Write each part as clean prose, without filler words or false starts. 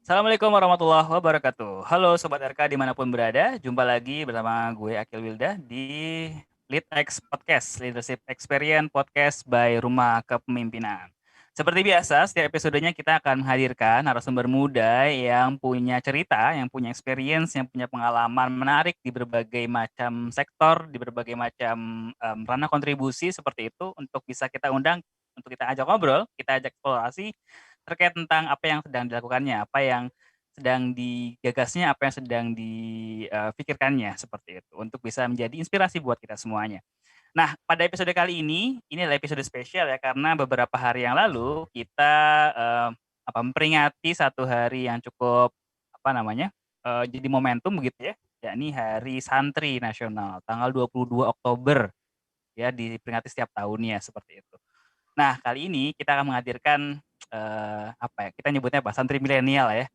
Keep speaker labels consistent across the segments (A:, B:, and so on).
A: Assalamualaikum warahmatullahi wabarakatuh. Halo Sobat RK dimanapun berada, jumpa lagi bersama gue Akil Wilda di LeadX Podcast, Leadership Experience Podcast by Rumah Kepemimpinan. Seperti biasa, setiap episodenya kita akan menghadirkan narasumber muda yang punya cerita, yang punya experience, yang punya pengalaman menarik di berbagai macam sektor, di berbagai macam ranah kontribusi seperti itu untuk bisa kita undang, untuk kita ajak ngobrol, kita ajak eksplorasi terkait tentang apa yang sedang dilakukannya, apa yang sedang digagasnya, apa yang sedang dipikirkannya seperti itu untuk bisa menjadi inspirasi buat kita semuanya. Nah, pada episode kali ini adalah episode spesial ya karena beberapa hari yang lalu kita memperingati satu hari yang cukup jadi momentum begitu ya, yakni Hari Santri Nasional tanggal 22 Oktober ya diperingati setiap tahunnya seperti itu. Nah, kali ini kita akan menghadirkan kita nyebutnya apa? Santri milenial ya.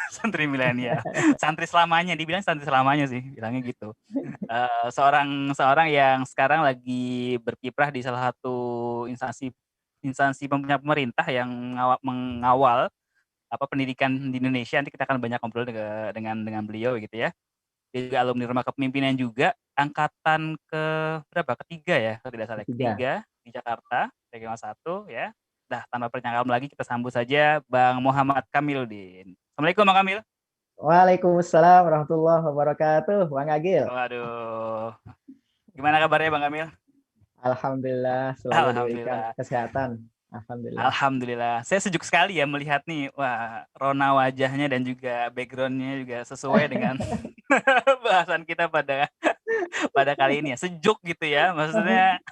A: Santri milenial. Santri selamanya, dibilang santri selamanya sih, bilangnya gitu. Seorang yang sekarang lagi berkiprah di salah satu instansi instansi pemerintah yang mengawal pendidikan di Indonesia. Nanti kita akan banyak ngobrol dengan beliau gitu ya. Dia juga alumni Rumah Kepemimpinan juga, angkatan ke berapa? Ketiga ya, kalau tidak salah.
B: Ketiga.
A: Ketiga di Jakarta, Regional 1 ya. Nah, tanpa percakapan lagi kita sambut saja Bang Muhammad Kamiluddin. Assalamualaikum Bang Kamil.
B: Waalaikumsalam warahmatullahi wabarakatuh, Bang Agil.
A: Waduh. Gimana kabarnya Bang Kamil?
B: Alhamdulillah selalu diberikan
A: Alhamdulillah.
B: kesehatan. Alhamdulillah.
A: Alhamdulillah. Saya sejuk sekali ya melihat nih, wah, rona wajahnya dan juga background-nya juga sesuai dengan bahasan kita pada kali ini ya. Sejuk gitu ya, maksudnya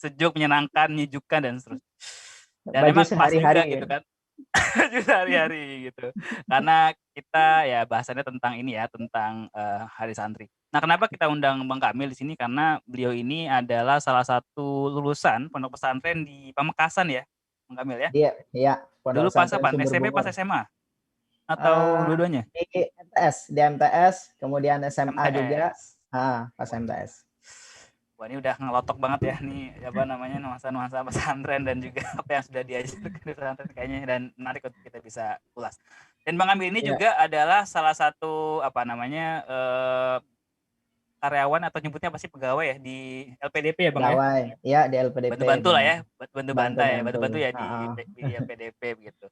A: sejuk, menyenangkan, menyejukkan dan seterusnya. Dan
B: Baju
A: emang pas juga
B: sehari-hari.
A: gitu kan. Baju sehari-hari gitu. Karena kita ya bahasannya tentang ini ya, tentang Hari Santri. Nah, kenapa kita undang Bang Kamil di sini? Karena beliau ini adalah salah satu lulusan pondok pesantren di Pamekasan ya, Bang Kamil ya.
B: Dia, ya, Pondok
A: Dulu pas
B: Pesantren
A: apa?
B: Sumber
A: SMP pas
B: Bungur.
A: SMA? Atau dua-duanya?
B: Di MTS, kemudian SMA juga.
A: MTS.
B: Pas
A: Waduh.
B: MTS.
A: Wah, ini udah ngelotok banget ya nih nuansa-nuansa pesantren dan juga apa yang sudah diajarkan di pesantren kayaknya, dan menarik untuk kita bisa ulas. Dan Bang Ambil ini
B: Ya,
A: juga adalah salah satu karyawan atau nyebutnya apa sih, pegawai ya di LPDP ya Bang ya?
B: pegawai. Ya, di LPDP
A: Bantu-bantu lah
B: benar.
A: ya,
B: Bantu-bantu.
A: bantu-bantu ya di LPDP begitu.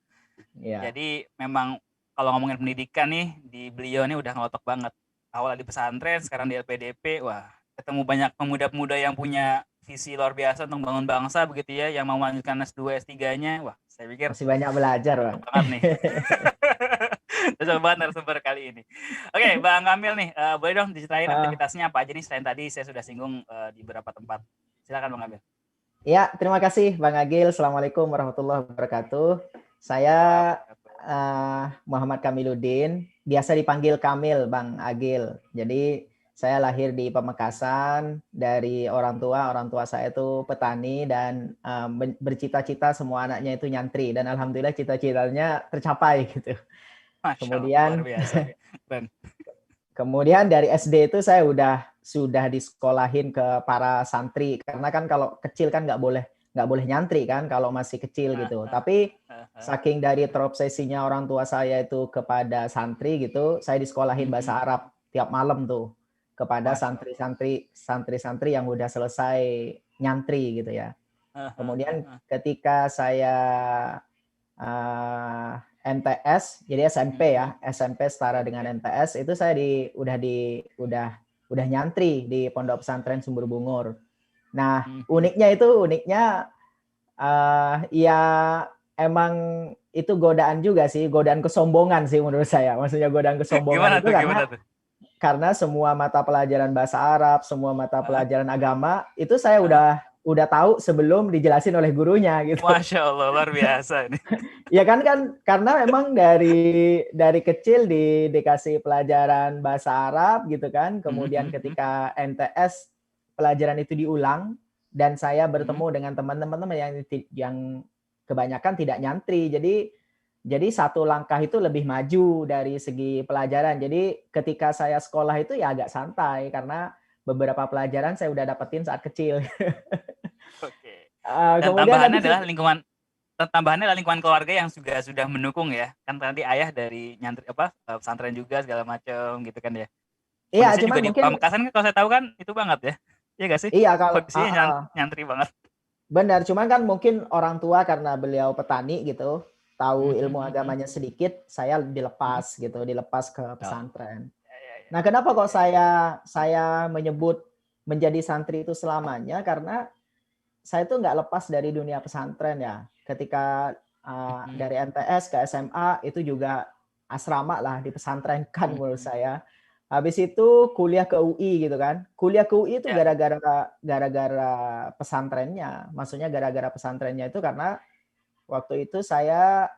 B: Ya.
A: Jadi memang kalau ngomongin pendidikan nih, di beliau nih udah ngelotok banget. Awalnya di pesantren, sekarang di LPDP, wah, ketemu banyak pemuda-pemuda yang punya visi luar biasa untuk membangun bangsa begitu ya, yang mau melanjutkan S2, S3-nya. Wah, saya pikir
B: Masih banyak belajar, Bang.
A: cocok banget nih. Cocok banget narasumber kali ini. Oke, Bang Kamil nih, boleh dong diceritain aktivitasnya apa aja nih selain tadi saya sudah singgung di beberapa tempat. Silakan Bang Kamil.
B: Ya, terima kasih Bang Agil. Assalamualaikum warahmatullahi wabarakatuh. Saya Muhammad Kamiluddin, biasa dipanggil Kamil, Bang Agil. Jadi saya lahir di Pamekasan, dari orang tua saya itu petani dan bercita-cita semua anaknya itu nyantri, dan alhamdulillah cita-citanya tercapai gitu.
A: Masya Allah, luar
B: Kemudian
A: biasa. Ben.
B: Kemudian dari SD itu saya sudah disekolahin ke para santri, karena kan kalau kecil kan nggak boleh nyantri kan kalau masih kecil gitu. Tapi saking dari terobsesinya orang tua saya itu kepada santri gitu, saya disekolahin bahasa Arab tiap malam tuh kepada santri-santri yang udah selesai nyantri gitu ya. Kemudian ketika saya MTS, jadi SMP ya, SMP setara dengan MTS, itu saya udah nyantri di Pondok Pesantren Sumber Bungur. Nah, uniknya ya emang itu godaan juga sih, godaan kesombongan sih menurut saya. Maksudnya godaan kesombongan itu karena semua mata pelajaran bahasa Arab, semua mata pelajaran agama itu saya udah tahu sebelum dijelasin oleh gurunya gitu.
A: Masya Allah, luar biasa ini.
B: Ya kan karena memang dari kecil dikasih pelajaran bahasa Arab gitu kan, kemudian ketika MTS pelajaran itu diulang dan saya bertemu dengan teman-teman yang kebanyakan tidak nyantri, jadi satu langkah itu lebih maju dari segi pelajaran. Jadi ketika saya sekolah itu ya agak santai karena beberapa pelajaran saya udah dapetin saat kecil.
A: Oke. Dan tambahannya adalah tambahannya adalah lingkungan keluarga yang juga sudah mendukung ya. Kan tadi ayah dari nyantri pesantren juga segala macam gitu kan ya.
B: Iya,
A: Kondisinya
B: cuman
A: juga di
B: mungkin
A: Pamekasan kan kalau saya tahu kan itu banget ya. Iya gak sih?
B: iya kalau
A: Kondisinya nyantri banget.
B: benar, cuman kan mungkin orang tua karena beliau petani gitu, tahu ilmu agamanya sedikit, saya dilepas gitu, dilepas ke
A: Oh,
B: pesantren.
A: ya.
B: Nah, kenapa kok saya menyebut menjadi santri itu selamanya? Karena saya tuh nggak lepas dari dunia pesantren ya. Ketika dari MTS ke SMA itu juga asrama lah, dipesantrenkan menurut saya. Habis itu kuliah ke UI gitu kan. Kuliah ke UI itu
A: Ya.
B: gara-gara pesantrennya. Maksudnya gara-gara pesantrennya itu karena waktu itu saya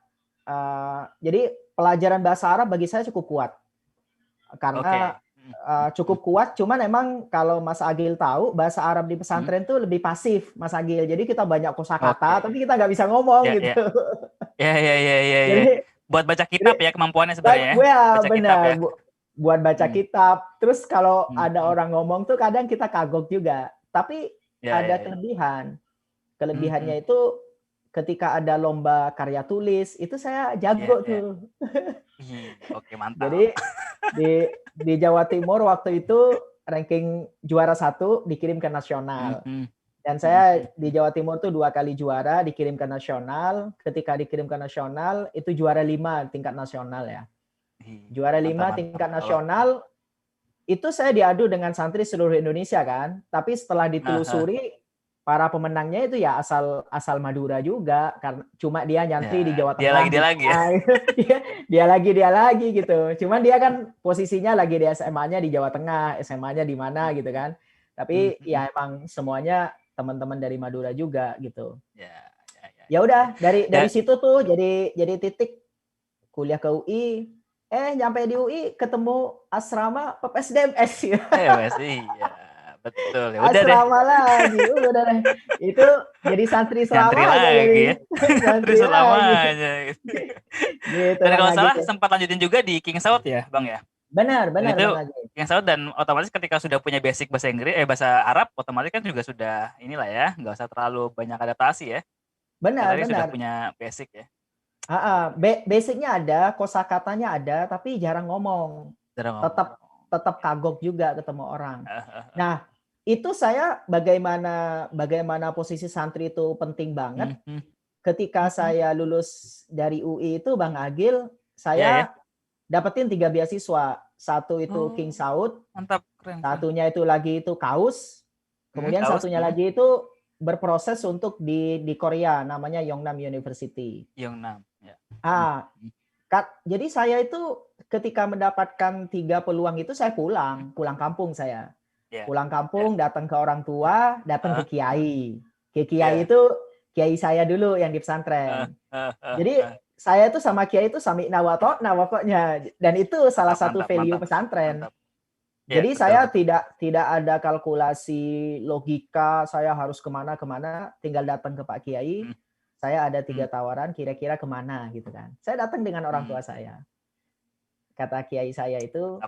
B: jadi pelajaran bahasa Arab bagi saya cukup kuat. Karena
A: Oke.
B: cukup kuat, cuman emang kalau Mas Agil tahu bahasa Arab di pesantren tuh lebih pasif, Mas Agil. Jadi kita banyak kosakata,
A: Oke.
B: tapi kita nggak bisa ngomong
A: Ya,
B: gitu.
A: ya. Ya.
B: Jadi
A: Buat baca
B: jadi
A: kitab ya kemampuannya sebenarnya ya.
B: ya
A: Baca kitab
B: benar
A: ya.
B: buat baca kitab. Terus kalau ada
A: Hmm.
B: orang ngomong tuh kadang kita kagok juga. Tapi ada
A: Ya.
B: kelebihan. Kelebihannya itu ketika ada lomba karya tulis, itu saya jago
A: Ya.
B: tuh.
A: Oke, mantap.
B: Jadi di Jawa Timur waktu itu ranking juara 1 dikirim ke nasional. Dan saya di Jawa Timur tuh 2 kali juara, dikirim ke nasional. Ketika dikirim ke nasional, itu juara 5 tingkat nasional ya. Juara 5
A: Mantap.
B: tingkat nasional, itu saya diadu dengan santri seluruh Indonesia kan. Tapi setelah ditelusuri, para pemenangnya itu ya asal Madura juga, karena cuma dia nyantri di Jawa Tengah.
A: Dia lagi ya.
B: dia lagi gitu. Cuman dia kan posisinya lagi di SMA-nya di Jawa Tengah, SMA-nya di mana gitu kan. Tapi ya emang semuanya teman-teman dari Madura juga gitu. Ya udah dari situ tuh jadi titik kuliah ke UI. Nyampe di UI ketemu asrama PPSDMS ya.
A: Iya, betul. Ya udah deh.
B: Asrama lagi, udah deh. Itu jadi santri
A: Nyantri
B: selamanya
A: lagi
B: jadi
A: ya. Nyantri
B: santri lagi.
A: selamanya gitu.
B: Gitu
A: Dan
B: Bang
A: kalau salah
B: Agil.
A: sempat lanjutin juga di King Saud ya, Bang ya.
B: Benar
A: Dan itu
B: Bang Agil.
A: King Saud dan otomatis ketika sudah punya basic bahasa Inggris bahasa Arab otomatis kan juga sudah inilah ya, nggak usah terlalu banyak adaptasi ya. Karena tadi sudah
B: Benar.
A: punya basic ya.
B: Basicnya ada, kosakatanya ada, tapi jarang ngomong. Tetap kagok juga ketemu orang. Nah, itu saya bagaimana posisi santri itu penting banget. Ketika saya lulus dari UI itu Bang Agil, saya dapetin 3 beasiswa. Satu itu King Saud,
A: Mantap, keren.
B: satunya itu lagi itu KAUS, kemudian satunya lagi itu berproses untuk di Korea, namanya Yongnam University.
A: Yongnam, ya.
B: Jadi saya itu ketika mendapatkan 3 peluang itu saya pulang kampung saya. Pulang kampung, datang ke orang tua, datang ke kiai. Kiai itu kiai saya dulu yang di pesantren. Jadi saya itu sama kiai itu sami'na wa ta'na pokoknya. Dan itu salah satu value pesantren. Jadi saya tidak ada kalkulasi logika, saya harus kemana, tinggal datang ke Pak Kiai. Saya ada 3 tawaran, kira-kira kemana gitu kan. Saya datang dengan orang tua saya. Kata Kiai saya itu,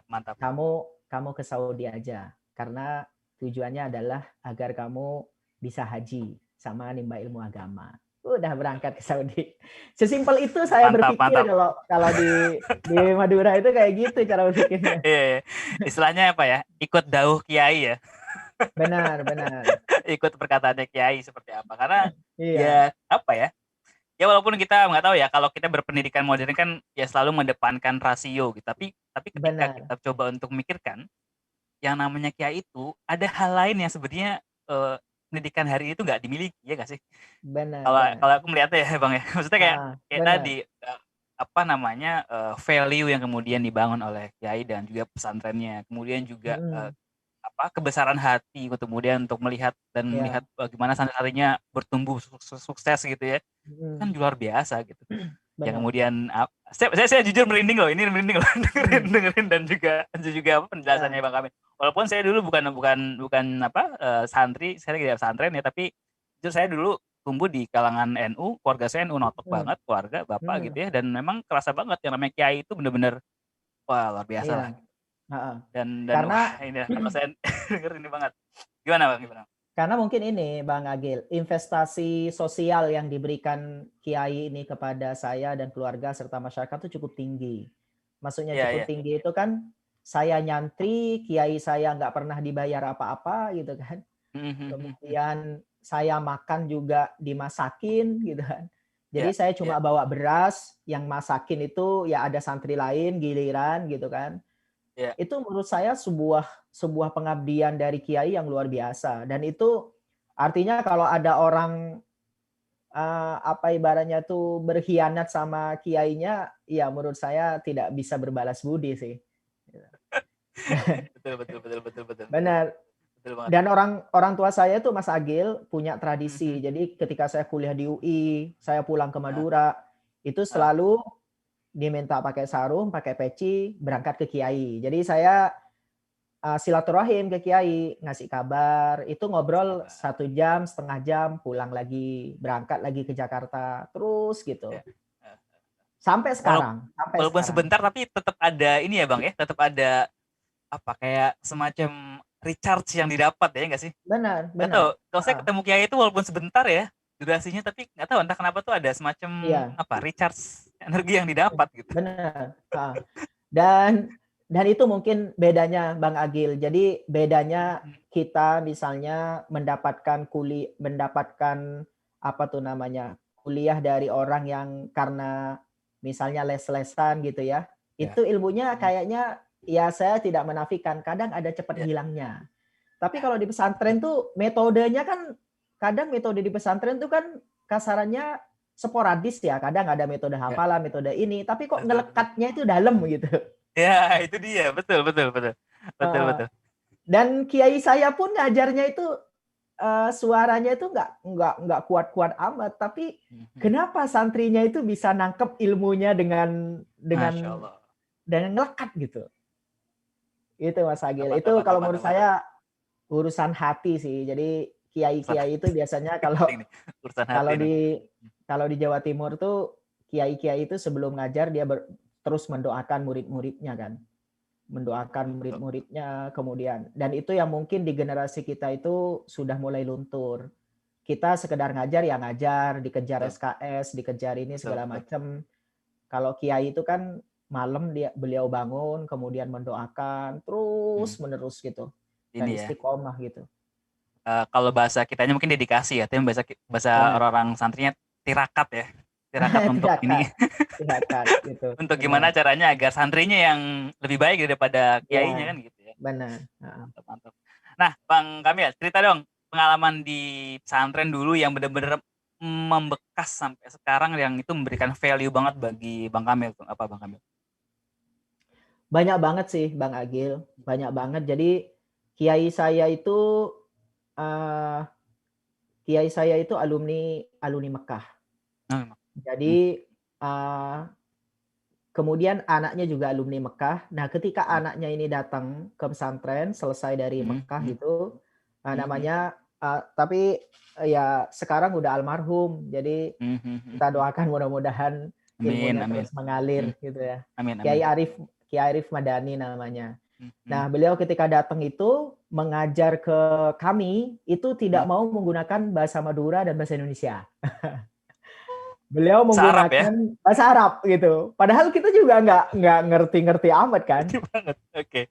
B: kamu ke Saudi aja. Karena tujuannya adalah agar kamu bisa haji sama nimba ilmu agama. Udah berangkat ke Saudi. Sesimpel itu saya berpikir kalau di Madura itu kayak gitu cara berpikirnya.
A: Istilahnya apa ya? Ikut dauh kiai ya.
B: Benar.
A: Ikut perkataannya kiai seperti apa? Karena ya apa ya? Ya walaupun kita nggak tahu ya, kalau kita berpendidikan modern kan ya selalu mendepankan rasio gitu. Tapi ketika kita coba untuk memikirkan yang namanya kiai itu ada hal lain yang sebenarnya pendidikan hari itu nggak dimiliki, ya nggak sih? Kalau aku melihatnya ya Bang ya, maksudnya kayak tadi apa namanya value yang kemudian dibangun oleh kiai dan juga pesantrennya, kemudian juga kebesaran hati kemudian untuk melihat bagaimana santri-santrinya bertumbuh sukses gitu ya, kan luar biasa gitu. Yang kemudian saya jujur merinding loh, dengerin dan juga apa penjelasannya Bang Kamil. Walaupun saya dulu bukan santri, saya tidak pesantren ya, tapi jujur saya dulu tumbuh di kalangan NU, keluarga saya NU notok banget, keluarga bapak gitu ya, dan memang kerasa banget yang namanya kiai itu benar-benar wah luar biasa lah. Dan
B: karena
A: wah ini kalau saya denger ini banget. Gimana Bang?
B: Karena mungkin ini Bang Agil, investasi sosial yang diberikan kiai ini kepada saya dan keluarga serta masyarakat itu cukup tinggi. Maksudnya
A: Iya, iya.
B: cukup tinggi itu kan saya nyantri, kiai saya nggak pernah dibayar apa-apa gitu kan. Kemudian saya makan juga dimasakin gitu kan. Jadi saya cuma bawa beras, yang masakin itu ya ada santri lain giliran gitu kan. Itu menurut saya sebuah pengabdian dari kiai yang luar biasa, dan itu artinya kalau ada orang apa ibaratnya tuh berkhianat sama kiainya, ya menurut saya tidak bisa berbalas budi sih.
A: Betul, betul, betul, betul, betul.
B: Benar.
A: Betul banget.
B: Dan orang tua saya tuh Mas Agil punya tradisi. Jadi ketika saya kuliah di UI, saya pulang ke Madura, itu selalu diminta pakai sarung, pakai peci, berangkat ke kiai. Jadi saya silaturahim ke kiai, ngasih kabar, itu ngobrol 1 jam, setengah jam, pulang lagi, berangkat lagi ke Jakarta, terus gitu. Sampai sekarang.
A: Walaupun sebentar tapi tetap ada ini ya Bang ya, tetap ada apa kayak semacam recharge yang didapat ya nggak sih?
B: Benar,
A: Nggak tahu,
B: benar.
A: kalau saya ketemu kiai itu walaupun sebentar ya durasinya, tapi nggak tahu entah kenapa tuh ada semacam apa recharge energi yang didapat gitu.
B: Benar. Dan itu mungkin bedanya Bang Agil. Jadi bedanya kita misalnya mendapatkan apa tuh namanya, kuliah dari orang yang karena misalnya les-lesan gitu ya. Itu ilmunya kayaknya ya saya tidak menafikan kadang ada cepat hilangnya. Tapi kalau di pesantren tuh metodenya kan kadang metode di pesantren tuh kan kasarannya sporadis ya. Kadang ada metode hafalan, metode ini, tapi kok ngelekatnya itu dalam gitu.
A: Ya, itu dia. Betul, betul, betul. Betul, betul.
B: Dan kiai saya pun ngajarnya itu suaranya itu nggak kuat-kuat amat, tapi kenapa santrinya itu bisa nangkep ilmunya dengan ngelekat gitu. Itu Mas Agil. Itu kalau menurut saya urusan hati sih. Jadi kiai-kiai itu biasanya kalau di Jawa Timur tuh kiai-kiai itu sebelum ngajar dia terus mendoakan murid-muridnya kan. Mendoakan murid-muridnya kemudian. Dan itu yang mungkin di generasi kita itu sudah mulai luntur. Kita sekedar ngajar ya ngajar, dikejar SKS, dikejar ini segala macam. Kalau kiai itu kan malam beliau bangun kemudian mendoakan terus menerus gitu. Dan istiqomah gitu.
A: Kalau bahasa kitanya mungkin dedikasi ya, tapi bahasa orang-orang santrinya tirakat ya. Tirakat untuk ini.
B: Tirakat gitu.
A: Untuk gimana caranya agar santrinya yang lebih baik daripada kiainya kan gitu ya.
B: Benar.
A: Mantap. Nah, Bang Kamil, cerita dong pengalaman di pesantren dulu yang benar-benar membekas sampai sekarang yang itu memberikan value banget bagi Bang Kamil. Apa Bang Kamil?
B: Banyak banget sih Bang Agil, banyak banget. Jadi kiai saya itu alumni Mekah. Jadi kemudian anaknya juga alumni Mekah. Nah, ketika anaknya ini datang ke pesantren selesai dari Mekah gitu, namanya tapi ya sekarang udah almarhum. Jadi kita doakan mudah-mudahan ilmunya terus mengalir gitu ya. Kiai Arif Madani namanya. Nah, beliau ketika datang itu mengajar ke kami itu tidak mau menggunakan bahasa Madura dan bahasa Indonesia. Beliau menggunakan bahasa Arab gitu. Padahal kita juga nggak ngerti-ngerti amat kan.
A: Oke.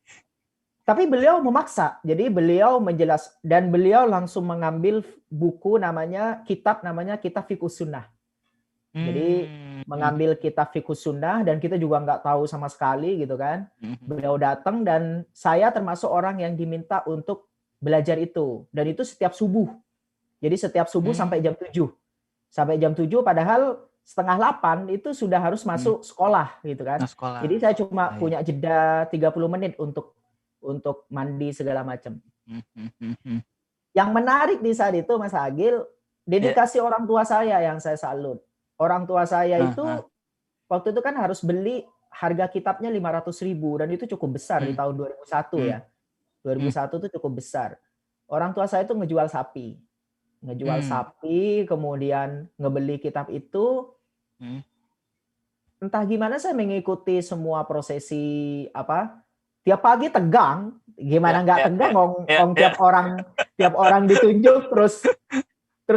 B: Tapi beliau memaksa. Jadi beliau menjelaskan dan beliau langsung mengambil kitab namanya Kitab Fiqhus Sunnah. Jadi mengambil Kitab Fiqhus Sunnah dan kita juga nggak tahu sama sekali gitu kan. Beliau datang dan saya termasuk orang yang diminta untuk belajar itu. Dan itu setiap subuh. Jadi setiap subuh sampai jam 7. Sampai jam 7 padahal 7:30 itu sudah harus masuk sekolah gitu kan. Jadi saya cuma punya jeda 30 menit untuk mandi segala macam. Yang menarik di saat itu Mas Agil, dedikasi orang tua saya yang saya salut. Orang tua saya itu waktu itu kan harus beli harga kitabnya 500.000 dan itu cukup besar di tahun 2001 ya. 2001 itu cukup besar. Orang tua saya itu ngejual sapi, kemudian ngebeli kitab itu. Entah gimana saya mengikuti semua prosesi tiap pagi tegang, gimana nggak tegang tiap orang Tiap orang ditunjuk, terus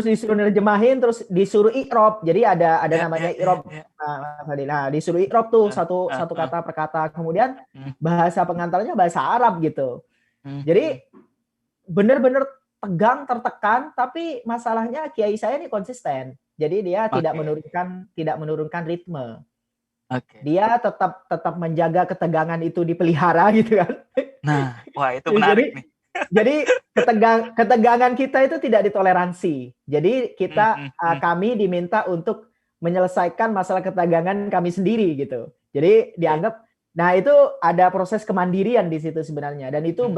B: disuruh nerjemahin, terus disuruh i'rab. Jadi ada namanya i'rab. Nah, disuruh i'rab tuh satu kata per kata. Kemudian bahasa pengantarnya bahasa Arab gitu. Jadi benar-benar tegang, tertekan, tapi masalahnya kiai saya ini konsisten. Jadi dia tidak menurunkan ritme. Dia tetap menjaga ketegangan itu dipelihara gitu kan.
A: Nah, wah itu menarik nih.
B: Jadi ketegangan kita itu tidak ditoleransi. Jadi kami diminta untuk menyelesaikan masalah ketegangan kami sendiri gitu. Jadi dianggap, nah itu ada proses kemandirian di situ sebenarnya, dan itu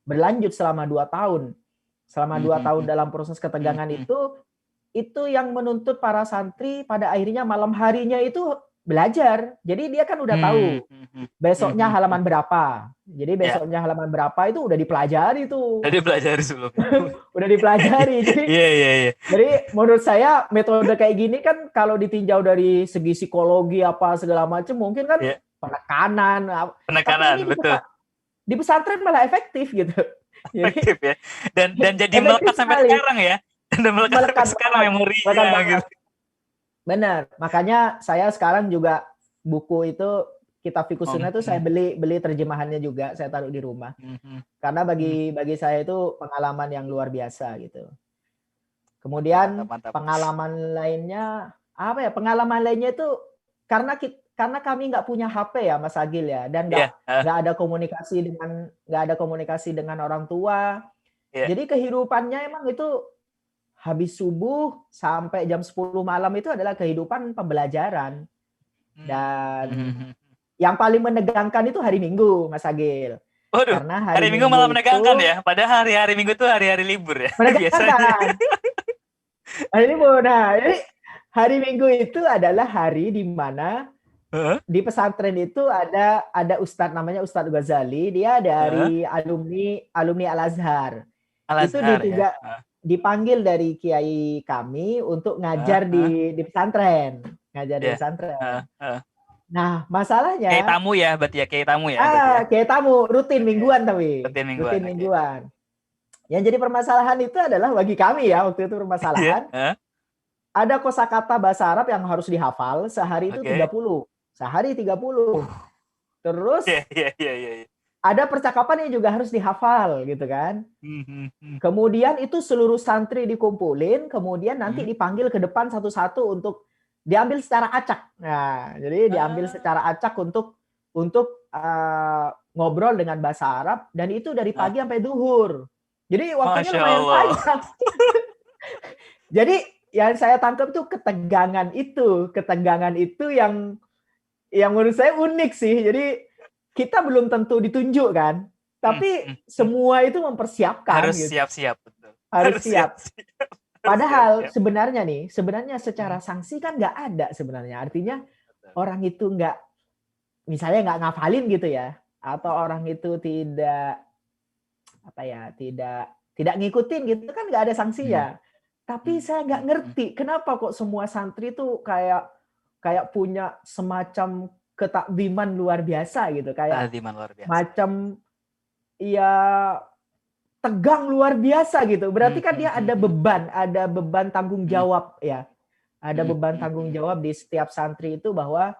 B: berlanjut selama 2 tahun. Selama 2 tahun dalam proses ketegangan itu yang menuntut para santri pada akhirnya malam harinya itu belajar. Jadi dia kan udah tahu besoknya halaman berapa. Jadi besoknya halaman berapa itu udah dipelajari tuh.
A: Udah dipelajari sebelum.
B: Udah dipelajari. Jadi, jadi menurut saya metode kayak gini kan kalau ditinjau dari segi psikologi apa segala macam mungkin kan penekanan.
A: Penekanan, betul.
B: Di pesantren malah efektif gitu.
A: Efektif ya. Dan jadi melekat sampai sekarang ya. Dan melekat sampai sekarang memorinya gitu.
B: Benar, makanya saya sekarang juga buku itu Kitab Fiqhus Sunnah itu saya beli terjemahannya juga, saya taruh di rumah. Karena bagi saya itu pengalaman yang luar biasa gitu. Kemudian
A: mantap.
B: Pengalaman lainnya apa ya? Pengalaman lainnya itu karena kami nggak punya HP ya Mas Agil ya, dan nggak ada komunikasi dengan orang tua. Jadi kehidupannya emang itu habis subuh sampai jam 10 malam itu adalah kehidupan pembelajaran. Dan yang paling menegangkan itu hari Minggu, Mas Agil.
A: Waduh, karena hari Minggu malah menegangkan ya? Padahal hari-hari Minggu itu hari-hari libur ya?
B: Menegangkan. Hari libur. Nah, jadi hari Minggu itu adalah hari di mana di pesantren itu ada Ustadz namanya Ustadz Ghazali. Dia dari alumni Al-Azhar. Itu dipanggil dari kiai kami untuk ngajar di pesantren, Nah, masalahnya
A: kiai tamu ya, berarti ya kiai tamu ya.
B: Kiai tamu rutin mingguan tapi.
A: Rutin
B: mingguan. Yang jadi permasalahan itu adalah bagi kami ya waktu itu permasalahan. Ada kosakata bahasa Arab yang harus dihafal sehari itu 30. Sehari 30. Terus ada percakapan yang juga harus dihafal gitu kan. Kemudian itu seluruh santri dikumpulin, kemudian nanti dipanggil ke depan satu-satu untuk diambil secara acak. Nah, jadi diambil secara acak untuk ngobrol dengan bahasa Arab, dan itu dari pagi sampai zuhur. Jadi waktunya lumayan panjang. Jadi yang saya tangkap tuh ketegangan itu yang menurut saya unik sih. Jadi kita belum tentu ditunjuk kan, tapi semua itu mempersiapkan.
A: Harus siap-siap, betul.
B: Harus siap. Padahal sebenarnya secara sanksi kan nggak ada sebenarnya. Artinya orang itu misalnya nggak ngafalin gitu ya, atau orang itu tidak ngikutin gitu kan nggak ada sanksinya. Tapi saya nggak ngerti kenapa kok semua santri tuh kayak punya semacam ketakdiman luar biasa gitu, kayak macam ya tegang luar biasa gitu. Berarti kan dia ada beban tanggung jawab ya. Ada beban tanggung jawab di setiap santri itu bahwa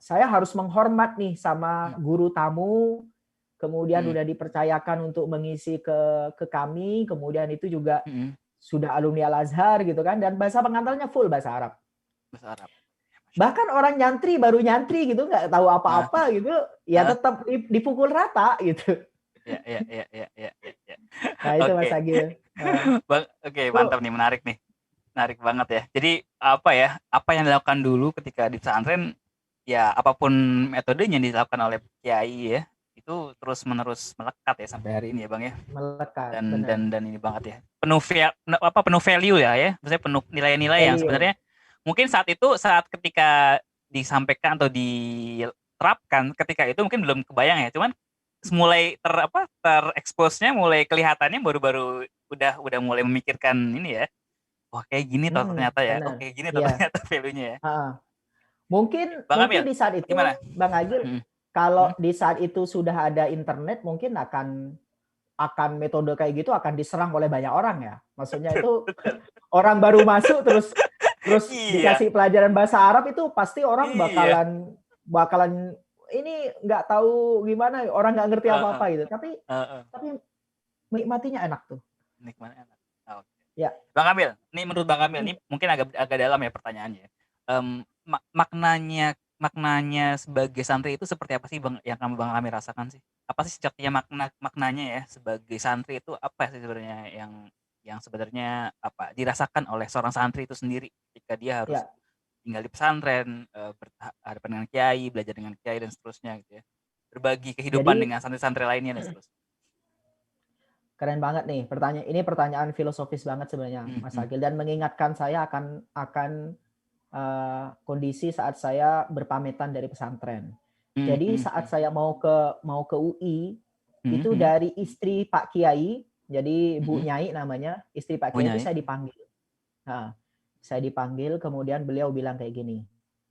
B: saya harus menghormat nih sama guru tamu, kemudian udah dipercayakan untuk mengisi ke kami, kemudian itu juga sudah alumni Al-Azhar gitu kan, dan bahasa pengantarnya full bahasa Arab. Bahkan orang baru nyantri gitu, nggak tahu apa-apa gitu, ya tetap dipukul rata gitu.
A: Ya.
B: Nah itu Mas Agil.
A: Oke, mantap nih, menarik banget ya. Jadi apa yang dilakukan dulu ketika di pesantren, ya apapun metodenya dilakukan oleh kiai ya, itu terus menerus melekat ya sampai hari ini ya Bang ya.
B: Melekat.
A: Dan ini banget ya. Penuh value ya. Maksudnya penuh nilai-nilai yang sebenarnya mungkin saat ketika disampaikan atau diterapkan ketika itu mungkin belum kebayang ya, cuman mulai terekspos-nya, mulai kelihatannya baru udah mulai memikirkan ini ya, wah kayak gini toh ternyata ya, kayak gini toh ternyata value-nya ya.
B: Mungkin di saat itu gimana? Bang Agil, kalau di saat itu sudah ada internet mungkin akan akan metode kayak gitu akan diserang oleh banyak orang ya. Maksudnya itu orang baru masuk terus
A: Iya.
B: dikasih pelajaran bahasa Arab itu pasti orang
A: Iya.
B: bakalan ini nggak tahu gimana, orang nggak ngerti
A: Heeh.
B: apa-apa gitu.
A: Heeh.
B: Tapi menikmatinya enak tuh.
A: Nikmatnya enak. Oke.
B: Ya,
A: Bang Kamil, nih menurut Bang Kamil nih mungkin agak agak dalam ya pertanyaannya. Maknanya sebagai santri itu seperti apa sih Bang yang Bang Kamil rasakan sih? Apa sih sejatinya maknanya ya sebagai santri itu apa sih sebenarnya yang sebenarnya apa dirasakan oleh seorang santri itu sendiri ketika dia harus
B: ya.
A: tinggal di pesantren, berhadapan dengan kiai, belajar dengan kiai dan seterusnya gitu ya. Berbagi kehidupan
B: Jadi
A: dengan santri-santri lainnya dan seterusnya.
B: keren banget nih ini pertanyaan filosofis banget sebenarnya Mas
A: Mhm.
B: Agil dan mengingatkan saya akan kondisi saat saya berpamitan dari pesantren. Jadi saat
A: Mhm.
B: saya mau ke UI
A: Mhm
B: itu
A: mhm.
B: dari istri Pak Kiai, jadi Bu
A: Mhm.
B: Nyai namanya, istri Pak
A: Oh,
B: Kiai itu
A: Nyai.
B: saya dipanggil. Nah, saya dipanggil kemudian beliau bilang kayak gini,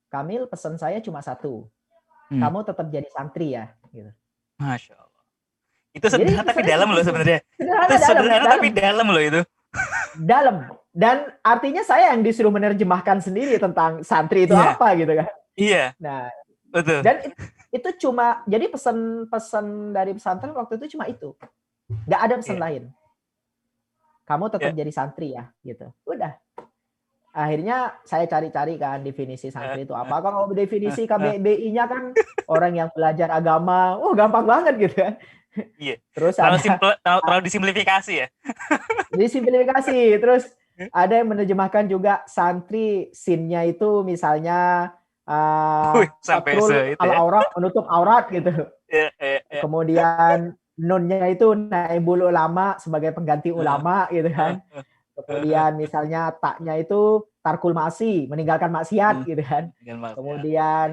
B: "Kamil, pesan saya cuma satu,
A: Mmm.
B: kamu tetap jadi santri ya." Gitu.
A: Masya Allah. Itu
B: Jadi
A: sederhana tapi
B: pesannya
A: dalam
B: cuma
A: loh
B: itu.
A: sebenarnya. Itu
B: Sederhana, dalam ya,
A: sederhana
B: dalam.
A: tapi dalam loh itu.
B: Dalam. Dan artinya saya yang disuruh menerjemahkan sendiri tentang santri itu
A: Iya,
B: apa gitu kan.
A: iya,
B: Nah,
A: betul.
B: dan itu cuma jadi pesan dari pesantren waktu itu cuma itu. Nggak ada pesan
A: Iya,
B: lain. Kamu tetap
A: iya.
B: jadi santri ya, gitu. Udah. Akhirnya saya cari-cari kan definisi
A: Heeh,
B: santri itu
A: heeh,
B: apa. Kalau
A: heeh,
B: definisi
A: heeh.
B: KBBI-nya kan orang yang belajar agama, gampang banget gitu kan.
A: Iya.
B: Terus
A: Terlalu
B: ada
A: simple, terlalu disimplifikasi ya.
B: disimplifikasi, terus ada yang menerjemahkan juga santri, sinnya itu misalnya
A: Wih, sampai
B: satrul
A: itu
B: al
A: ya.
B: aurat, menutup aurat gitu.
A: Iya, iya, iya.
B: Kemudian nunnya itu naibul ulama sebagai pengganti
A: Heeh,
B: ulama gitu
A: heeh,
B: kan.
A: heeh, heeh,
B: Kemudian misalnya taknya itu tarkul ma'asi, meninggalkan maksiat
A: heeh.
B: gitu kan.
A: Dengan maksiat. Iya, iya.
B: Kemudian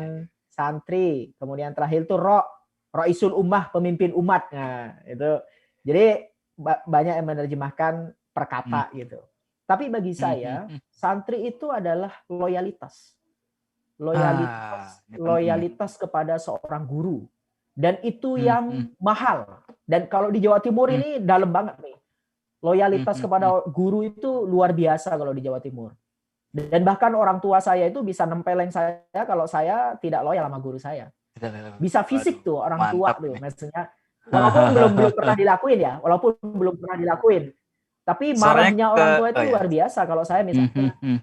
B: santri, kemudian terakhir itu roisul ummah, pemimpin umat. Nah, itu jadi banyak yang menerjemahkan
A: Mhm,
B: perkata gitu. Tapi bagi
A: mhm,
B: saya
A: mhm.
B: santri itu adalah loyalitas.
A: Ah, ini penting nih.
B: Loyalitas kepada seorang guru. Dan itu
A: Mhm,
B: yang mahal. Dan kalau di Jawa Timur
A: mhm,
B: ini dalam banget nih. Loyalitas
A: mhm, mhm.
B: kepada guru itu luar biasa kalau di Jawa Timur. Dan bahkan orang tua saya itu bisa nempeleng saya kalau saya tidak loyal sama guru saya.
A: Kita lihat.
B: Bisa
A: Waduh,
B: fisik tuh orang tua
A: mantap
B: tuh.
A: ini.
B: Maksudnya walaupun belum pernah dilakuin ya, walaupun belum pernah dilakuin. Tapi
A: Suaranya
B: marahnya
A: ke
B: orang tua itu
A: oh ya.
B: luar biasa kalau saya
A: Mhm,
B: misalnya.
A: mhm.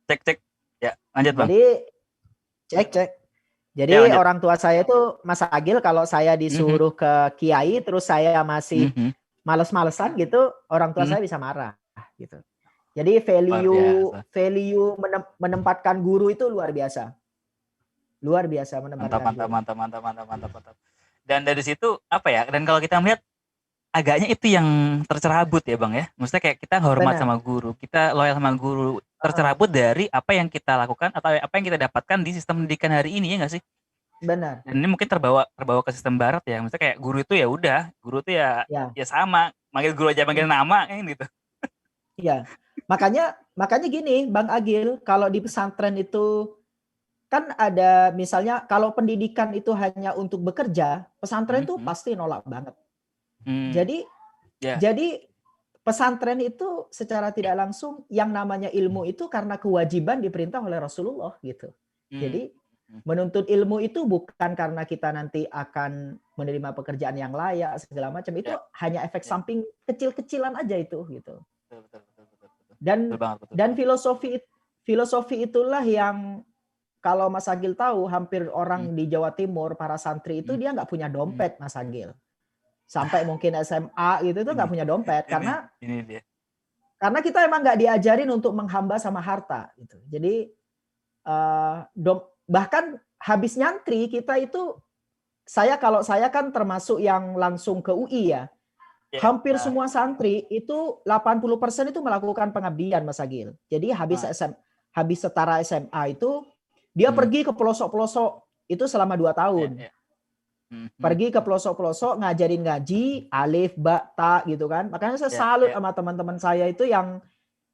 A: Cek, cek. Ya, lanjut, Bang.
B: Jadi cek cek.
A: Ya,
B: Jadi
A: lanjut.
B: orang tua saya itu Mas Agil kalau saya
A: Mhm,
B: disuruh ke kiai terus saya masih
A: mhm,
B: males-malesan gitu, orang tua
A: mhm.
B: saya bisa marah gitu. Jadi
A: Luar
B: value
A: biasa.
B: value menempatkan guru itu luar biasa. Luar biasa
A: Mantap,
B: menempatkan
A: mantap,
B: guru.
A: mantap, mantap, mantap, mantap, mantap. Dan dari situ apa ya? Dan kalau kita melihat agaknya itu yang tercerabut ya, Bang, ya. Maksudnya kayak kita hormat
B: Benar.
A: sama guru, kita loyal sama guru,
B: Heeh,
A: tercerabut dari apa yang kita lakukan atau apa yang kita dapatkan di sistem pendidikan hari ini ya nggak sih?
B: benar.
A: Dan ini mungkin terbawa terbawa ke sistem barat ya. Maksudnya kayak guru itu ya udah, guru itu ya
B: Ya.
A: ya sama, manggil guru aja manggil nama kan gitu.
B: Iya. Makanya makanya gini, Bang Agil, kalau di pesantren itu kan ada misalnya kalau pendidikan itu hanya untuk bekerja, pesantren
A: Mhm,
B: itu
A: mhm.
B: pasti nolak banget.
A: Mmm,
B: Jadi
A: ya.
B: jadi pesantren itu secara tidak langsung yang namanya
A: Mmm,
B: ilmu itu karena kewajiban diperintah oleh Rasulullah gitu.
A: mmm,
B: Jadi
A: mhm.
B: menuntut ilmu itu bukan karena kita nanti akan menerima pekerjaan yang layak segala macam, itu
A: Ya,
B: hanya efek
A: ya.
B: samping kecil-kecilan aja itu gitu.
A: Betul, betul, betul, betul, betul. Betul
B: Dan
A: banget, betul
B: dan
A: banget.
B: filosofi itulah yang kalau Mas Agil tahu hampir
A: Mhm,
B: orang di Jawa Timur para santri itu
A: mhm,
B: dia nggak punya
A: mhm.
B: dompet Mas Agil. Sampai
A: Nah,
B: mungkin SMA gitu tuh
A: ini
B: nggak punya dompet
A: ini
B: karena
A: ini dia.
B: kita emang nggak diajarin untuk menghamba sama harta gitu. Jadi bahkan habis nyantri kita itu kalau saya kan termasuk yang langsung ke UI ya.
A: Ya,
B: Hampir semua santri itu 80% itu melakukan pengabdian Mas Agil. Jadi
A: Mas.
B: habis setara SMA itu dia
A: Mhm,
B: pergi ke pelosok-pelosok itu selama 2
A: ya,
B: tahun.
A: ya. Mhm,
B: Pergi ke pelosok-pelosok ngajarin ngaji, alif, ba, ta gitu kan. Makanya saya
A: ya,
B: salut
A: ya.
B: sama teman-teman saya itu yang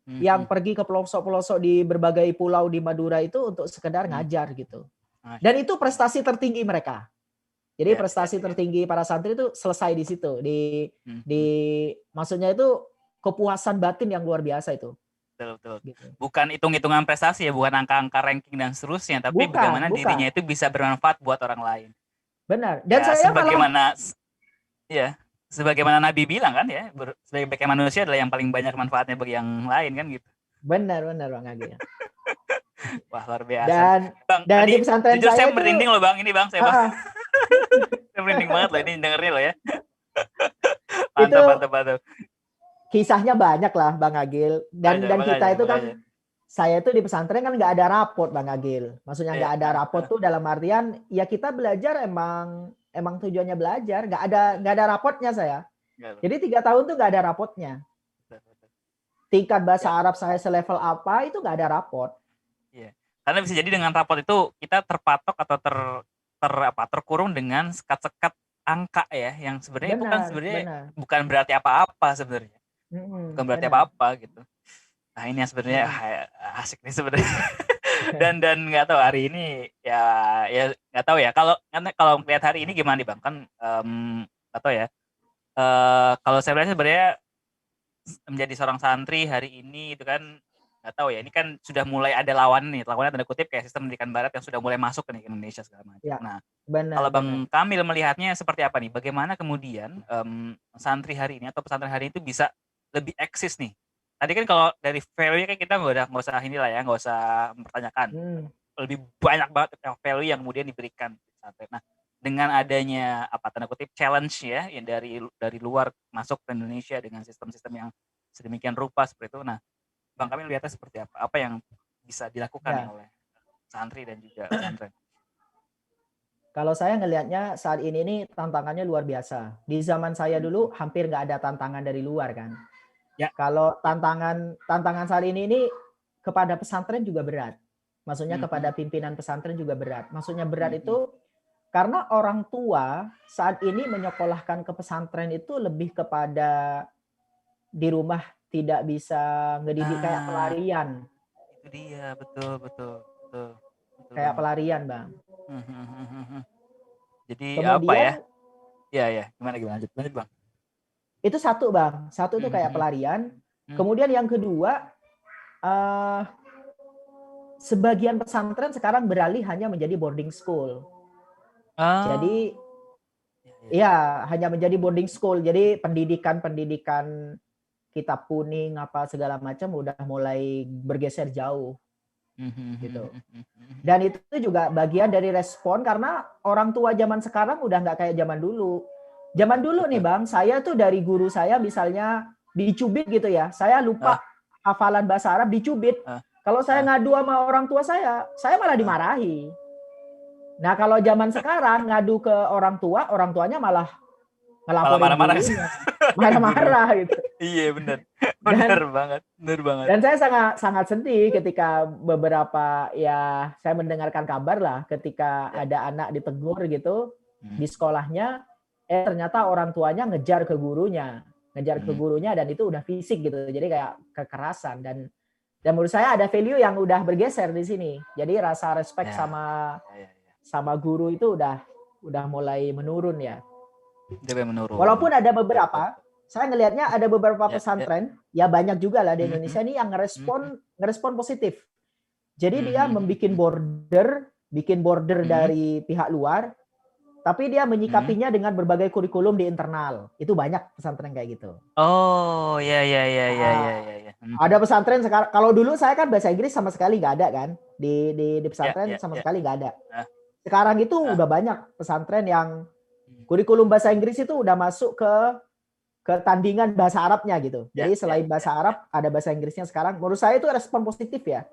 A: Mhm,
B: pergi ke pelosok-pelosok di berbagai pulau di Madura itu untuk sekedar
A: mhm.
B: ngajar gitu.
A: Masya
B: Dan itu
A: Allah.
B: prestasi tertinggi mereka. Jadi prestasi tertinggi para santri itu selesai di situ. Di maksudnya itu kepuasan batin yang luar biasa itu.
A: Betul.
B: Gitu.
A: Bukan hitung-hitungan prestasi ya, bukan angka-angka ranking dan seterusnya, tapi bagaimana
B: Bukan.
A: dirinya itu bisa bermanfaat buat orang lain.
B: Benar. Dan
A: Ya,
B: saya malah
A: sebagaimana Nabi bilang kan ya, sebagai manusia adalah yang paling banyak manfaatnya bagi yang lain kan gitu.
B: Benar Bang Agil.
A: Wah, luar biasa.
B: Dan
A: Tadi
B: di pesantren
A: jujur saya
B: itu
A: merinding loh Bang, ini Bang, saya merinding banget loh ini dengernya loh ya. Mantap.
B: Kisahnya banyak lah Bang Agil. Dan kita itu kan, saya itu di pesantren kan nggak ada rapot Bang Agil. Maksudnya nggak ada rapot tuh dalam artian ya kita belajar emang tujuannya belajar. Nggak ada rapotnya saya. Jadi 3 tahun tuh nggak ada rapotnya. Tingkat bahasa Arab saya selevel apa itu nggak ada rapot.
A: Iya. Karena bisa jadi dengan rapot itu kita terpatok atau terkurung dengan sekat-sekat angka ya, yang sebenarnya itu kan sebenarnya bukan berarti apa-apa sebenarnya. Bukan berarti apa-apa gitu. Nah, ini yang sebenarnya asik nih sebenarnya. dan nggak tahu hari ini ya nggak tahu ya, kalau lihat hari ini gimana nih Bang, kan nggak tahu ya. Kalau saya lihat sebenarnya menjadi seorang santri hari ini itu kan nggak tahu ya, ini kan sudah mulai ada lawannya tanda kutip kayak sistem pendidikan barat yang sudah mulai masuk ke Indonesia segala macam.
B: Ya,
A: nah,
B: benar,
A: kalau Bang Kamil melihatnya seperti apa nih? Bagaimana kemudian santri hari ini atau pesantren hari ini itu bisa lebih eksis nih? Tadi kan kalau dari value kan kita nggak usah inilah ya, nggak usah mempertanyakan. Lebih banyak banget value yang kemudian diberikan pesantren. Nah, dengan adanya tanda kutip challenge ya, yang dari luar masuk ke Indonesia dengan sistem-sistem yang sedemikian rupa seperti itu. Nah, Bang Kamil lihatnya seperti apa? Apa yang bisa dilakukan nih oleh santri dan juga pesantren?
B: Kalau saya ngelihatnya saat ini tantangannya luar biasa. Di zaman saya dulu hampir nggak ada tantangan dari luar kan. Ya. Kalau tantangan saat ini kepada pesantren juga berat. Maksudnya kepada pimpinan pesantren juga berat. Maksudnya berat itu karena orang tua saat ini menyekolahkan ke pesantren itu lebih kepada di rumah tidak bisa ngedidik kayak pelarian.
A: Itu dia, betul.
B: Kayak pelarian, Bang.
A: Jadi kemudian, apa ya? Ya, gimana lanjut Bang.
B: Itu satu, Bang. Satu itu kayak pelarian. Kemudian yang kedua, sebagian pesantren sekarang beralih hanya menjadi boarding school. Jadi ya hanya menjadi boarding school. Jadi pendidikan kitab kuning apa segala macam udah mulai bergeser jauh. Gitu. Dan itu juga bagian dari respon karena orang tua zaman sekarang udah nggak kayak zaman dulu. Zaman dulu nih Bang, saya tuh dari guru saya misalnya dicubit gitu ya. Saya lupa hafalan bahasa Arab dicubit. Kalau saya ngadu sama orang tua saya malah dimarahi. Nah, kalau zaman sekarang ngadu ke orang tuanya malah ngelaporin gurunya. Marah-marah gitu.
A: Iya, benar banget.
B: Dan saya sangat sedih ketika beberapa saya mendengarkan kabar lah ketika ada anak ditegur gitu di sekolahnya, ternyata orang tuanya ngejar ke gurunya dan itu udah fisik gitu. Jadi kayak kekerasan dan menurut saya ada value yang udah bergeser di sini. Jadi rasa respect sama guru itu udah mulai menurun ya. Walaupun ada beberapa, saya ngelihatnya ada beberapa pesantren, ya banyak juga lah di Indonesia ini yang ngerespon positif. Jadi dia bikin border dari pihak luar, tapi dia menyikapinya dengan berbagai kurikulum di internal. Itu banyak pesantren kayak gitu.
A: Oh, ya.
B: Ada pesantren sekarang. Kalau dulu saya kan bahasa Inggris sama sekali nggak ada kan di pesantren sama sekali nggak ada. Sekarang itu udah banyak pesantren yang kurikulum bahasa Inggris itu udah masuk ke tandingan bahasa Arabnya gitu. Jadi selain bahasa Arab ada bahasa Inggrisnya sekarang. Menurut saya itu respon positif ya.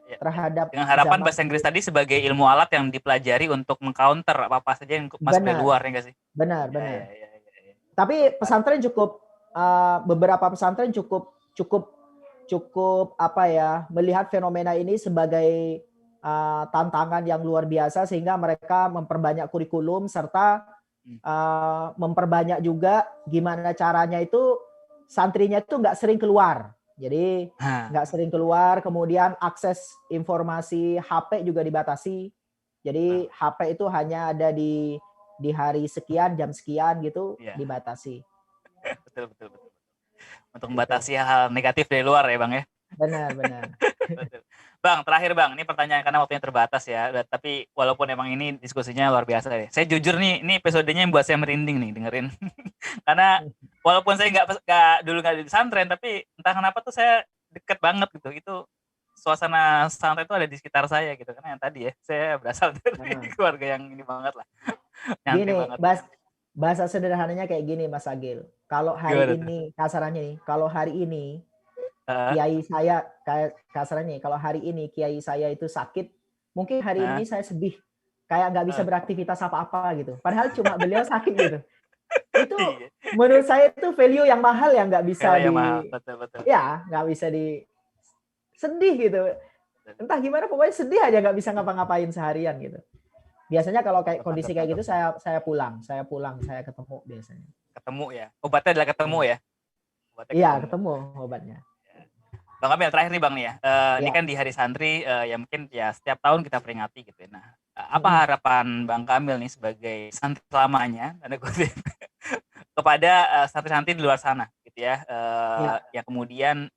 B: Terhadap
A: dengan harapan bahasa Inggris tadi sebagai ilmu alat yang dipelajari untuk mengcounter apa saja yang masuk dari luar ya nggak sih?
B: Benar. Tapi pesantren beberapa pesantren cukup melihat fenomena ini sebagai tantangan yang luar biasa sehingga mereka memperbanyak kurikulum serta memperbanyak juga gimana caranya itu santrinya itu nggak sering keluar. Jadi nggak sering keluar, kemudian akses informasi HP juga dibatasi. Jadi HP itu hanya ada di di hari sekian, jam sekian gitu
A: Iya.
B: dibatasi.
A: Betul. Untuk membatasi hal negatif dari luar ya Bang ya.
B: Benar.
A: Betul. Bang, terakhir Bang, ini pertanyaan karena waktunya terbatas ya. Tapi walaupun emang ini diskusinya luar biasa ya. Saya jujur nih, ini episodenya yang buat saya merinding nih dengerin. Karena walaupun saya dulu nggak di pesantren, tapi entah kenapa tuh saya deket banget gitu. Itu suasana pesantren itu ada di sekitar saya gitu. Karena yang tadi ya, saya berasal dari keluarga yang ini banget lah. Nyantri
B: Gini,
A: banget.
B: bahasa sederhananya kayak gini Mas Agil. Kalau hari ini, kasarannya nih, kalau hari ini kiai saya, kasarannya kalau hari ini kiai saya itu sakit, mungkin hari ini saya sedih, kayak nggak bisa beraktivitas apa-apa gitu. Padahal cuma beliau sakit gitu. Itu menurut saya itu value yang mahal yang nggak bisa
A: betul.
B: Ya nggak bisa sedih gitu. Entah gimana pokoknya sedih aja nggak bisa ngapa-ngapain seharian gitu. Biasanya kalau kayak kondisi kayak gitu saya pulang, saya ketemu biasanya.
A: Ketemu ya. Obatnya adalah ketemu ya.
B: Iya, ketemu obatnya.
A: Bang Kamil, terakhir nih Bang nih ya. Ini kan di Hari Santri ya mungkin ya setiap tahun kita peringati gitu ya. Nah, apa harapan Bang Kamil nih sebagai santri selamanya kepada santri-santri di luar sana gitu ya. Yang kemudian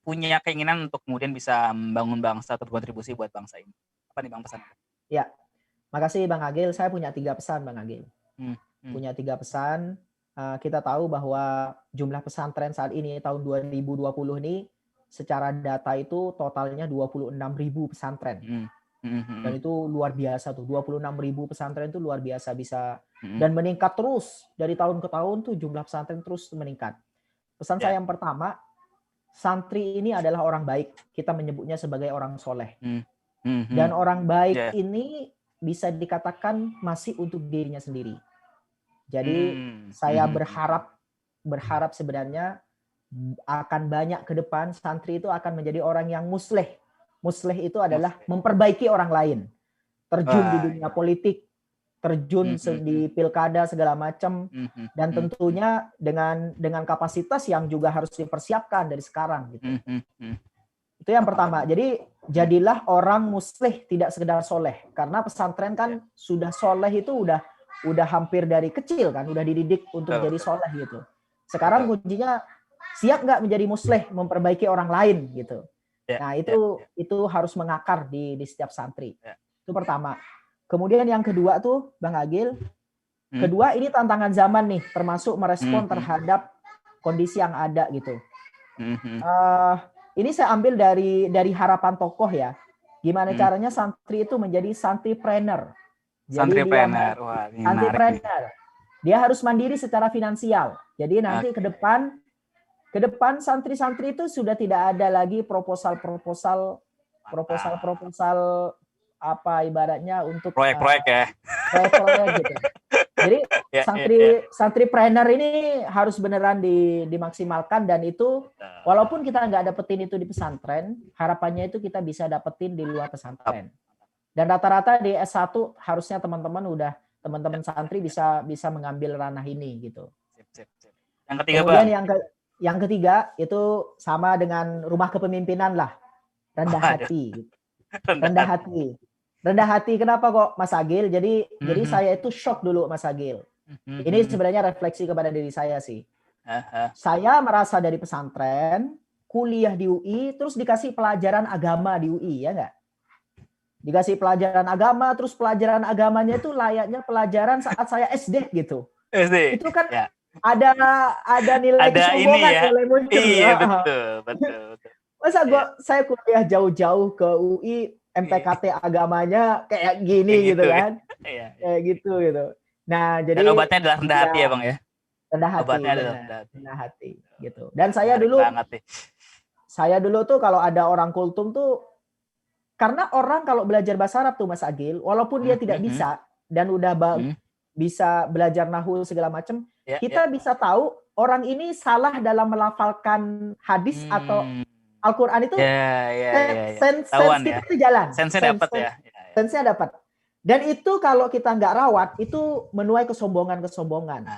A: punya keinginan untuk kemudian bisa membangun bangsa atau berkontribusi buat bangsa ini. Apa nih Bang pesan?
B: Ya. Makasih Bang Agil, saya punya 3 pesan Bang Agil. Punya 3 pesan. Kita tahu bahwa jumlah pesantren saat ini tahun 2020 ini secara data itu totalnya 26.000 pesantren. Dan itu luar biasa tuh, 26.000 pesantren itu luar biasa bisa dan meningkat terus dari tahun ke tahun tuh jumlah pesantren terus meningkat. Pesan saya yang pertama, santri ini adalah orang baik. Kita menyebutnya sebagai orang soleh. Dan orang baik ini bisa dikatakan masih untuk dirinya sendiri. Jadi saya berharap sebenarnya akan banyak ke depan santri itu akan menjadi orang yang musleh. Musleh itu adalah memperbaiki orang lain. Terjun di dunia politik, terjun di pilkada segala macam, dan tentunya dengan kapasitas yang juga harus dipersiapkan dari sekarang gitu. Itu yang pertama. Jadi jadilah orang musleh, tidak sekedar soleh. Karena pesantren kan sudah soleh itu udah hampir dari kecil kan, udah dididik untuk jadi soleh gitu. Sekarang kuncinya siap nggak menjadi musleh, memperbaiki orang lain gitu. Nah itu harus mengakar di setiap santri. Itu pertama. Kemudian yang kedua tuh Bang Agil, kedua ini tantangan zaman nih, termasuk merespon terhadap kondisi yang ada gitu. Ini saya ambil dari harapan tokoh ya. Gimana caranya santri itu menjadi santripreneur. Jadi santripreneur. Dia harus mandiri secara finansial. Jadi nanti ke depan santri-santri itu sudah tidak ada lagi proposal apa ibaratnya untuk
A: proyek-proyek ya.
B: Proyek-proyek gitu. Jadi santripreneur ini harus beneran dimaksimalkan, dan itu walaupun kita nggak dapetin itu di pesantren, harapannya itu kita bisa dapetin di luar pesantren. Dan rata-rata di S1 harusnya teman-teman santri bisa mengambil ranah ini gitu.
A: Yang ketiga,
B: kemudian yang ketiga itu sama dengan rumah kepemimpinan lah, rendah hati. Rendah hati. Rendah hati kenapa kok Mas Agil? Jadi saya itu shock dulu Mas Agil. Ini sebenarnya refleksi kepada diri saya sih. Saya merasa dari pesantren, kuliah di UI, terus dikasih pelajaran agama di UI, ya nggak? Dikasih pelajaran agama, terus pelajaran agamanya itu layaknya pelajaran saat saya SD gitu.
A: SD.
B: Itu kan ada nilai kesombongan, nilai muncul.
A: Iya, betul.
B: Masa saya kuliah jauh-jauh ke UI, MPKT agamanya kayak gini gitu kan. Kayak gitu. Nah, jadi
A: dan obatnya adalah rendah hati ya, Bang ya.
B: Rendah hati.
A: Obatnya adalah
B: rendah hati gitu. Dan saya dulu tuh kalau ada orang kultum tuh, karena orang kalau belajar bahasa Arab tuh Mas Agil, walaupun dia tidak bisa dan udah bisa belajar nahwu segala macam, kita bisa tahu orang ini salah dalam melafalkan hadis atau Al-Quran itu. Sense kita itu jalan. Sense-nya dapat. Dan itu kalau kita nggak rawat, itu menuai kesombongan.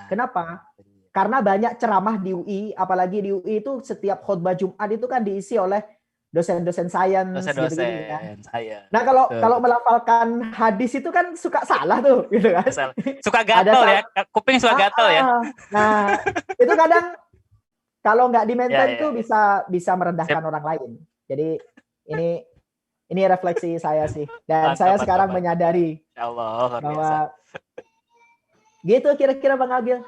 B: Kenapa? Karena banyak ceramah di UI, apalagi di UI itu setiap khutbah Jumat itu kan diisi oleh dosen-dosen sains gitu-gitu kan.
A: Dosen-dosen saya.
B: Nah, kalau melafalkan hadis itu kan suka salah tuh, gitu kan.
A: Suka
B: Ada
A: gatel ya, kuping suka gatel ya.
B: Nah, itu kadang kalau nggak di-maintain tuh
A: Ya.
B: bisa merendahkan orang lain. Jadi ini refleksi saya sih. Dan
A: Mantap,
B: saya sekarang
A: mantap.
B: menyadari
A: Allah, luar
B: bahwa
A: biasa.
B: gitu kira-kira Bang Agil.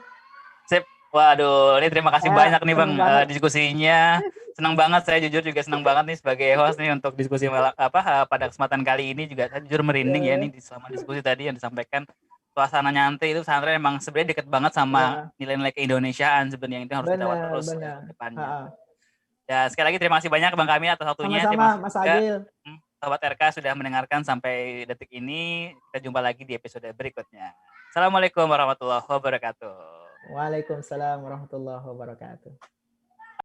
A: Sip. Waduh, ini terima kasih banyak nih Bang diskusinya. Senang banget, saya jujur juga senang banget nih sebagai host nih untuk diskusi pada kesempatan kali ini juga saya jujur merinding ya nih selama diskusi tadi yang disampaikan. Suasana nyantai itu pesantren emang sebenarnya deket banget sama nilai-nilai keindonesiaan sebenarnya yang itu harus kita terus ya, ke depannya. Ya, sekali lagi terima kasih banyak Bang Kamil atas waktunya.
B: Sama-sama Mas Agil.
A: Sobat RK sudah mendengarkan sampai detik ini. Kita jumpa lagi di episode berikutnya. Assalamualaikum warahmatullahi wabarakatuh.
B: Waalaikumsalam warahmatullahi wabarakatuh.